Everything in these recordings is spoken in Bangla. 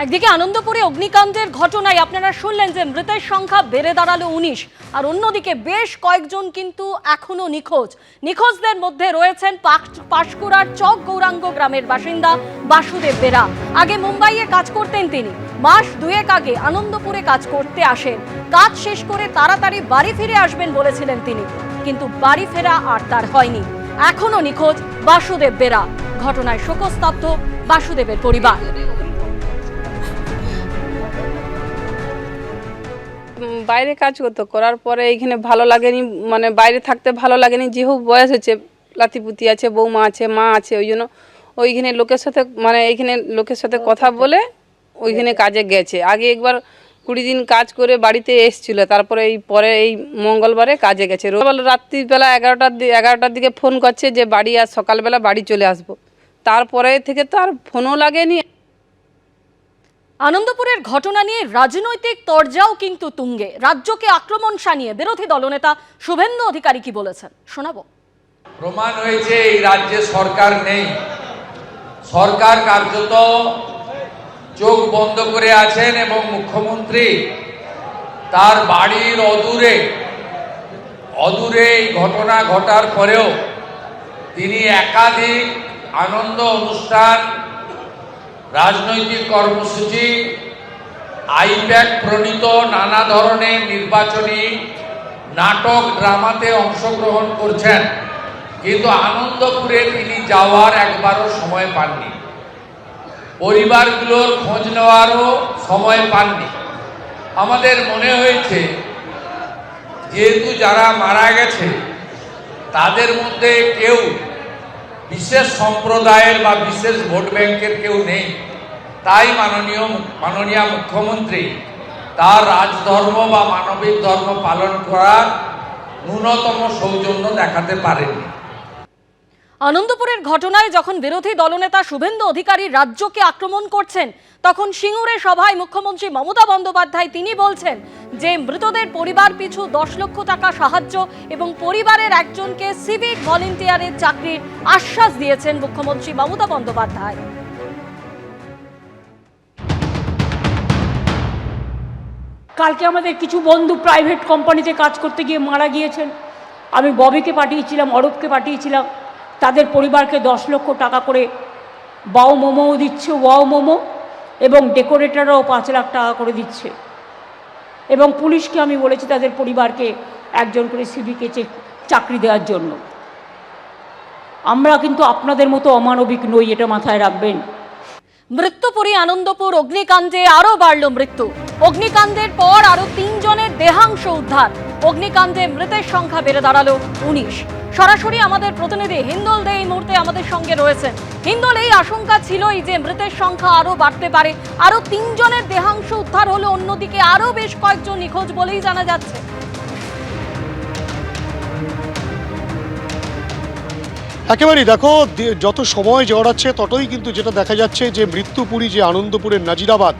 একদিকে আনন্দপুরে অগ্নিকাণ্ডের ঘটনায় আপনারা শুনলেন যে মৃতের সংখ্যা বেড়ে দাঁড়ালো 19, আর অন্যদিকে বেশ কয়েকজন কিন্তু এখনো নিখোঁজদের মধ্যে রয়েছেন পাঁশকুড়ার চক গৌরাঙ্গ গ্রামের বাসিন্দা বাসুদেব বেরা। আগে মুম্বাইয়ে কাজ করতেন তিনি, মাস দুয়েক আগে আনন্দপুরে কাজ করতে আসেন। কাজ শেষ করে তাড়াতাড়ি বাড়ি ফিরে আসবেন বলেছিলেন তিনি, কিন্তু বাড়ি ফেরা আর তার হয়নি। এখনো নিখোঁজ বাসুদেব বেরা। ঘটনায় শোকস্তব্ধ বাসুদেবের পরিবার। বাইরে কাজ করতো, করার পরে এইখানে ভালো লাগেনি, মানে বাইরে থাকতে ভালো লাগেনি। যেহেতু বয়স হচ্ছে, লাতিপুতি আছে, বৌমা আছে, মা আছে, ওই জন্য ওইখানে লোকের সাথে, মানে এইখানে লোকের সাথে কথা বলে ওইখানে কাজে গেছে। আগে একবার 20 দিন কাজ করে বাড়িতে এসছিল, তারপরে এই মঙ্গলবারে কাজে গেছে। রাত্রিবেলা 11টার দিকে ফোন করছে যে বাড়ি আজ সকালবেলা বাড়ি চলে আসবো। তারপরে থেকে তো আর ফোনও লাগেনি। আনন্দপুরের ঘটনা নিয়ে রাজনৈতিক তরজাও কিন্তু তুঙ্গে। রাজ্যকে আক্রমণ শানিয়ে বিরোধী দলনেতা শুভেন্দু অধিকারী কি বলেছেন শোনাবো। প্রমাণ হয়েছে এই রাজ্যে সরকার নেই। সরকার কার্যত চোখ বন্ধ করে আছেন এবং মুখ্যমন্ত্রী তার বাড়ির অদূরে এই ঘটনা ঘটার পরেও তিনি একাধিক আনন্দ অনুষ্ঠান, রাজনৈতিক কর্মসূচি, আইপ্যাক প্রণীত নানা ধরনের নির্বাচনী নাটক, ড্রামাতে অংশগ্রহণ করছেন, কিন্তু আনন্দপুরে তিনি যাওয়ার একবারও সময় পাননি। পরিবারগুলোর খোঁজ নেওয়ারও সময় পাননি। আমাদের মনে হয়েছে যেহেতু যারা মারা গেছে তাদের মধ্যে কেউ বিশেষ সম্প্রদায়ের বা বিশেষ ভোট ব্যাংকের কেউ নেই, তাই মাননীয় মুখ্যমন্ত্রী তার রাজধর্ম বা মানবিক ধর্ম পালন করার ন্যূনতম সৌজন্য দেখাতে পারেননি। আনন্দপুরের ঘটনায় যখন বিরোধী দলনেতা শুভেন্দু অধিকারী রাজ্যকে আক্রমণ করছেন, তখন সিঙ্গুরে সভায় মুখ্যমন্ত্রী মমতা বন্দ্যোপাধ্যায় তিনি বলছেন যে মৃতদের পরিবার পিছু 10 লক্ষ টাকা সাহায্য এবং পরিবারের একজনকে সিভিক ভলেন্টিয়ারের চাকরির আশ্বাস দিয়েছেন মুখ্যমন্ত্রী মমতা বন্দ্যোপাধ্যায়। কালকে আমাদের কিছু বন্ধু প্রাইভেট কোম্পানিতে কাজ করতে গিয়ে মারা গিয়েছেন। আমি ববিকে পাঠিয়েছিলাম, অরূপকে পাঠিয়েছিলাম, তাদের পরিবারকে 10 লক্ষ টাকা করে বাও মোমোও দিচ্ছে, ওয়াও মোমো, এবং ডেকোরেটররাও 5 লাখ টাকা করে দিচ্ছে। এবং পুলিশকে আমি বলেছি তাদের পরিবারকে একজন করে সিভিকে চাকরি দেওয়ার জন্য। আমরা কিন্তু আপনাদের মতো অমানবিক নই, এটা মাথায় রাখবেন। মৃত্যুপুরী আনন্দপুর অগ্নিকাণ্ডে আরো বাড়ল মৃত্যু। অগ্নিকাণ্ডের পর আরো 3 জনের দেহাংশ উদ্ধার। অগ্নিকাণ্ডে মৃতের সংখ্যা বেড়ে দাঁড়ালো 19। সরাসরি আমাদের প্রতিনিধি হিন্দল দে এই মুহূর্তে আমাদের সঙ্গে রয়েছেন। হিন্দল, এই আশঙ্কা ছিলই যে মৃতের সংখ্যা আরো বাড়তে পারে, আরো 3 জনের দেহাংশ উদ্ধার হলো, অন্যদিকে আরো বেশ কয়েকজন নিখোঁজ বলেই জানা যাচ্ছে। একেবারেই দেখো, যত সময় জড়াচ্ছে ততই কিন্তু যেটা দেখা যাচ্ছে যে মৃত্যুপুরী যে আনন্দপুরের নাজিরাবাদ,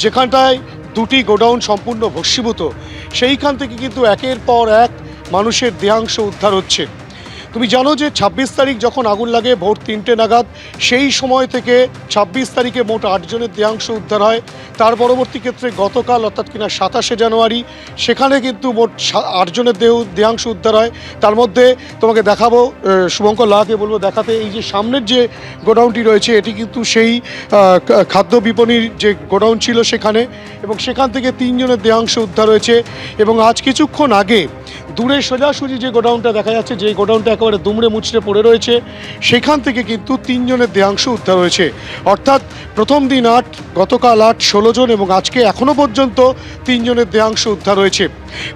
যেখানটায় 2টি গোডাউন সম্পূর্ণ ভস্মীভূত, সেইখান থেকে কিন্তু একের পর এক মানুষের দেহাংশ উদ্ধার হচ্ছে। তুমি জানো যে 26 তারিখ যখন আগুন লাগে ভোর 3টে নাগাদ, সেই সময় থেকে 26 তারিখে মোট 8 জনের দেহাংশ উদ্ধার হয়। তার পরবর্তী ক্ষেত্রে গতকাল অর্থাৎ কিনা 27শে জানুয়ারি সেখানে কিন্তু মোট 8 জনের দেহাংশ উদ্ধার হয়। তার মধ্যে তোমাকে দেখাবো, শুভঙ্কর লাহাকে বলবো দেখাতে, এই যে সামনের যে গোডাউনটি রয়েছে এটি কিন্তু সেই খাদ্য বিপণীর যে গোডাউন ছিল সেখানে, এবং সেখান থেকে 3 জনের দেহাংশ উদ্ধার হয়েছে। এবং আজ কিছুক্ষণ আগে দূরে সোজাসুজি যে গোডাউনটা দেখা যাচ্ছে, যে গোডাউনটা একেবারে দুমড়ে মুচড়ে পড়ে রয়েছে, সেখান থেকে কিন্তু 3 জনের দেহাংশ উদ্ধার হয়েছে। অর্থাৎ প্রথম দিন 8, গতকাল 8, 16 জন, এবং আজকে এখনও পর্যন্ত 3 জনের দেহাংশ উদ্ধার হয়েছে।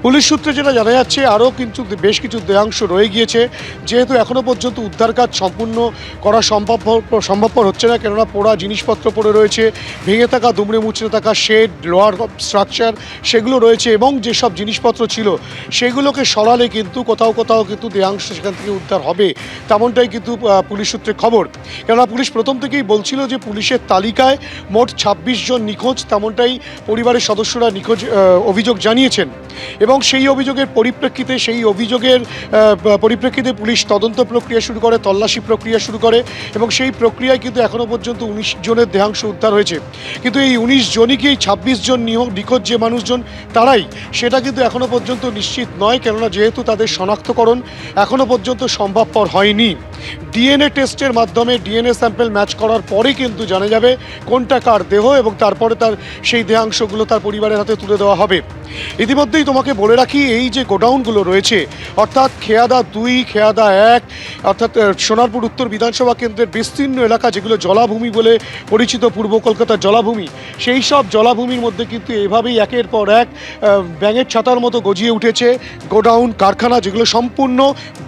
পুলিশ সূত্রে যেটা জানা যাচ্ছে আরও কিন্তু বেশ কিছু দেহাংশ রয়ে গিয়েছে, যেহেতু এখনও পর্যন্ত উদ্ধার কাজ সম্পূর্ণ করা সম্ভবপর হচ্ছে না, কেননা পোড়া জিনিসপত্র পড়ে রয়েছে, ভেঙে থাকা দুমড়ে মুচড়ে থাকা শেড, লোহার স্ট্রাকচার সেগুলো রয়েছে, এবং যেসব জিনিসপত্র ছিল সেগুলোকে সরালে কিন্তু কোথাও কিন্তু দেহাংশ সেখান থেকে উদ্ধার হবে, তেমনটাই কিন্তু পুলিশ সূত্রে খবর। কেননা পুলিশ প্রথম থেকেই বলছিল যে পুলিশের তালিকায় মোট 26 জন নিখোঁজ, তেমনটাই পরিবারের সদস্যরা অভিযোগ জানিয়েছেন। এবং সেই অভিযোগের পরিপ্রেক্ষিতে পুলিশ তদন্ত প্রক্রিয়া শুরু করে, তল্লাশি প্রক্রিয়া শুরু করে এবং সেই প্রক্রিয়ায় কিন্তু এখনও পর্যন্ত 19 জনের দেহাংশ উদ্ধার হয়েছে। কিন্তু এই 19 জনই কি এই 26 জন নিখোঁজ যে মানুষজন তারাই, সেটা কিন্তু এখনও পর্যন্ত নিশ্চিত নয়, কেননা যেহেতু তাদের শনাক্তকরণ এখনও পর্যন্ত সম্ভবপর হয়নি। ডিএনএ টেস্টের মাধ্যমে ডিএনএ স্যাম্পল ম্যাচ করার পরে কিন্তু জানা যাবে কোনটা কার দেহ এবং তারপরে তার সেই দেহাংশগুলো তার পরিবারের হাতে তুলে দেওয়া হবে। ইতিমধ্যেই তোমাকে বলে রাখি, এই যে গোডাউনগুলো রয়েছে অর্থাৎ খেয়াদা 2, খেয়াদা 1, অর্থাৎ সোনারপুর উত্তর বিধানসভা কেন্দ্রের বিস্তীর্ণ এলাকা যেগুলো জলাভূমি বলে পরিচিত, পূর্ব কলকাতার জলাভূমি, সেই সব জলাভূমির মধ্যে কিন্তু এভাবেই একের পর এক ব্যাঙের ছাতার মতো গজিয়ে উঠেছে গোডাউন, কারখানা, যেগুলো সম্পূর্ণ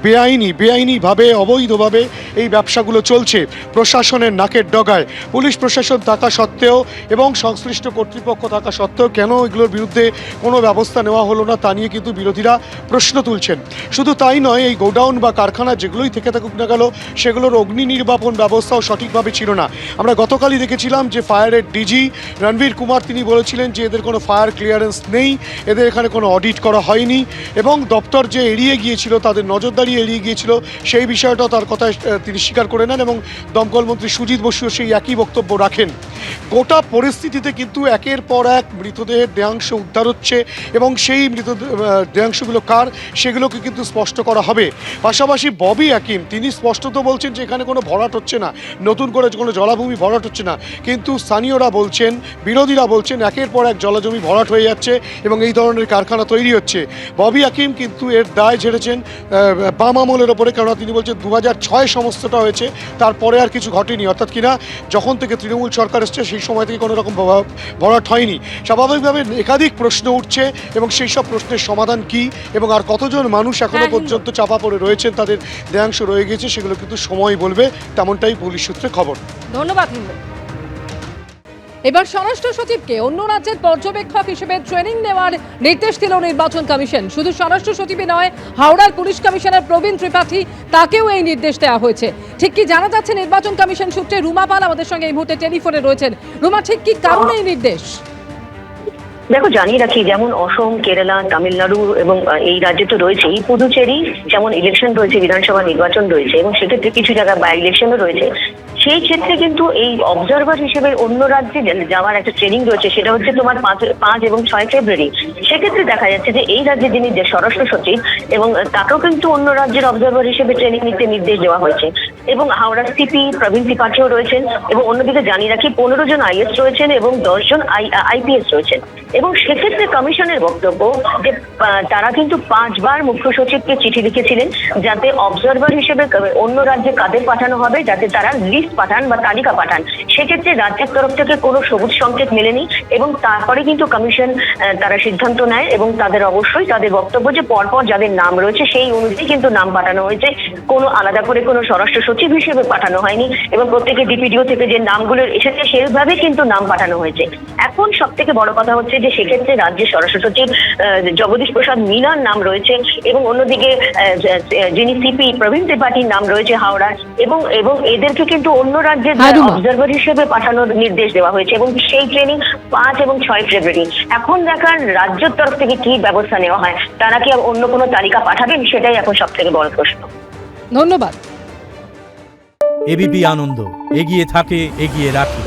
বেআইনিভাবে অবৈধভাবে এই ব্যবসাগুলো চলছে। প্রশাসনের নাকের ডগায় পুলিশ প্রশাসন থাকা সত্ত্বেও এবং সংশ্লিষ্ট কর্তৃপক্ষ থাকা সত্ত্বেও কেন এগুলোর বিরুদ্ধে কোনো ব্যবস্থা নেওয়া হলো না তা নিয়ে কিন্তু বিরোধীরা প্রশ্ন তুলছেন। শুধু তাই নয়, এই গোডাউন বা কারখানা যেগুলোই থেকে থাকুক না কেন সেগুলোর অগ্নি নির্বাপন ব্যবস্থাও সঠিকভাবে ছিল না। আমরা গতকালই দেখেছিলাম যে ফায়ারের ডিজি রণবীর কুমার তিনি বলেছিলেন যে এদের কোনো ফায়ার ক্লিয়ারেন্স নেই, এদের এখানে কোনো অডিট করা হয়নি এবং দপ্তর যে এড়িয়ে গিয়েছিল, তাদের নজরদারি এড়িয়ে গিয়েছিল, সেই বিষয়টাও তার কথায় তিনি স্বীকার করে নেন এবং দমকল মন্ত্রী সুজিত বসুও সেই একই বক্তব্য রাখেন। গোটা পরিস্থিতিতে কিন্তু একের পর এক মৃতদেহের দেহাংশ উদ্ধার হচ্ছে এবং সেই দেহাংশগুলো কার সেগুলোকে কিন্তু স্পষ্ট করা হবে। পাশাপাশি ববি হাকিম তিনি স্পষ্টত বলছেন যে এখানে কোনো ভরাট হচ্ছে না, নতুন করে কোনো জলাভূমি ভরাট হচ্ছে না, কিন্তু স্থানীয়রা বলছেন, বিরোধীরা বলছেন একের পর এক জলাজমি ভরাট হয়ে যাচ্ছে এবং এই ধরনের কারখানা তৈরি হচ্ছে। ববি হাকিম কিন্তু এর দায় ঝেড়েছেন বাম আমলের ওপরে, কেননা তিনি বলছেন 2006 সমস্তটা হয়েছে, তারপরে আর কিছু ঘটেনি, অর্থাৎ কিনা যখন থেকে তৃণমূল সরকার এসছে সেই সময় থেকে কোনো রকম ভরাট হয়নি। স্বাভাবিকভাবে একাধিক প্রশ্ন উঠছে এবং সেই সব প্রশ্নের সমাধান কি এবং আর কতজন মানুষ এখনো পর্যন্ত চাপা পড়ে রয়েছেন, তাদের দেহাংশ রয়ে গেছে, সেগুলো কিন্তু সময় বলবে, তেমনটাই পুলিশ সূত্রে খবর। ধন্যবাদ। এবার স্বরাষ্ট্র সচিবকে অন্য রাজ্যের পর্যবেক্ষক হিসেবে ট্রেনিং নেওয়ার নির্দেশ দিল নির্বাচন কমিশন। শুধু স্বরাষ্ট্র সচিবই নয়, হাওড়ার পুলিশ কমিশনার প্রবীণ ত্রিপাঠী তাকেও এই নির্দেশ দেওয়া হয়েছে। ঠিক কি জানা যাচ্ছে নির্বাচন কমিশন সূত্রে? রুমা পাল আমাদের সঙ্গে এই মুহূর্তে টেলিফোনে রয়েছেন। রুমা, ঠিক কি কারণে এই নির্দেশ? দেখো, জানিয়ে রাখি, যেমন অসম, কেরালা, তামিলনাড়ু এবং এই রাজ্যে তো রয়েছে, এই পুদুচেরি যেমন ইলেকশন রয়েছে, বিধানসভা নির্বাচন রয়েছে এবং সেক্ষেত্রে কিছু জায়গায় বাই ইলেকশনও রয়েছে। সেই ক্ষেত্রে কিন্তু এই অবজারভার হিসেবে অন্য রাজ্যে যাওয়ার একটা ট্রেনিং রয়েছে, সেটা হচ্ছে তোমার 5 এবং 6 ফেব্রুয়ারি। সেক্ষেত্রে দেখা যাচ্ছে যে এই রাজ্যে যিনি যে স্বরাষ্ট্র সচিব এবং তাকেও কিন্তু অন্য রাজ্যের অবজারভার হিসেবে ট্রেনিং নিতে নির্দেশ দেওয়া হয়েছে এবং হাওড়ার সিপি প্রবীণ ত্রিপাঠীও রয়েছেন এবং অন্যদিকে জানিয়ে রাখি 15 জন আইএস রয়েছেন এবং 10 জন আইপিএস রয়েছেন। এবং সেক্ষেত্রে কমিশনের বক্তব্য যে তারা কিন্তু 5 বার মুখ্য সচিবকে চিঠি লিখেছিলেন যাতে অবজারভার হিসেবে অন্য রাজ্যে কাদের পাঠানো হবে, যাতে তারা লিস্ট পাঠান বা তালিকা পাঠান। সেক্ষেত্রে রাজ্যের তরফ থেকে কোনো সবুজ সংকেত মেলেনি এবং তারপরে কিন্তু কমিশন তারা সিদ্ধান্ত নেয় এবং তাদের অবশ্যই তাদের বক্তব্য যে পরপর যাদের নাম রয়েছে সেই অনুযায়ী কিন্তু নাম পাঠানো হয়েছে, কোনো আলাদা করে কোনো স্বরাষ্ট্র সচিব হিসেবে পাঠানো হয়নি এবং প্রত্যেকের ডিপিডিও থেকে যে নামগুলো এসেছে সেইভাবে কিন্তু নাম পাঠানো হয়েছে। এখন সব থেকে বড় কথা হচ্ছে যে সেক্ষেত্রে রাজ্যের স্বরাষ্ট্র সচিব জগদীশ প্রসাদ মীনার নাম রয়েছে এবং অন্যদিকে যিনি সিপি প্রবীণ ত্রিপাঠীর নাম রয়েছে হাওড়ার এবং এদেরকে কিন্তু অন্য রাজ্যের অবজারভার হিসেবে পাঠানোর নির্দেশ দেওয়া হয়েছে এবং সেই ট্রেনিং 5 এবং 6 ফেব্রুয়ারি। এখন দেখার রাজ্যের তরফ থেকে কি ব্যবস্থা নেওয়া হয়, তারা কি অন্য কোনো তালিকা পাঠাবেন, সেটাই এখন সব থেকে বড় প্রশ্ন। ধন্যবাদ। এবিপি আনন্দ, এগিয়ে থাকে, এগিয়ে রাখে।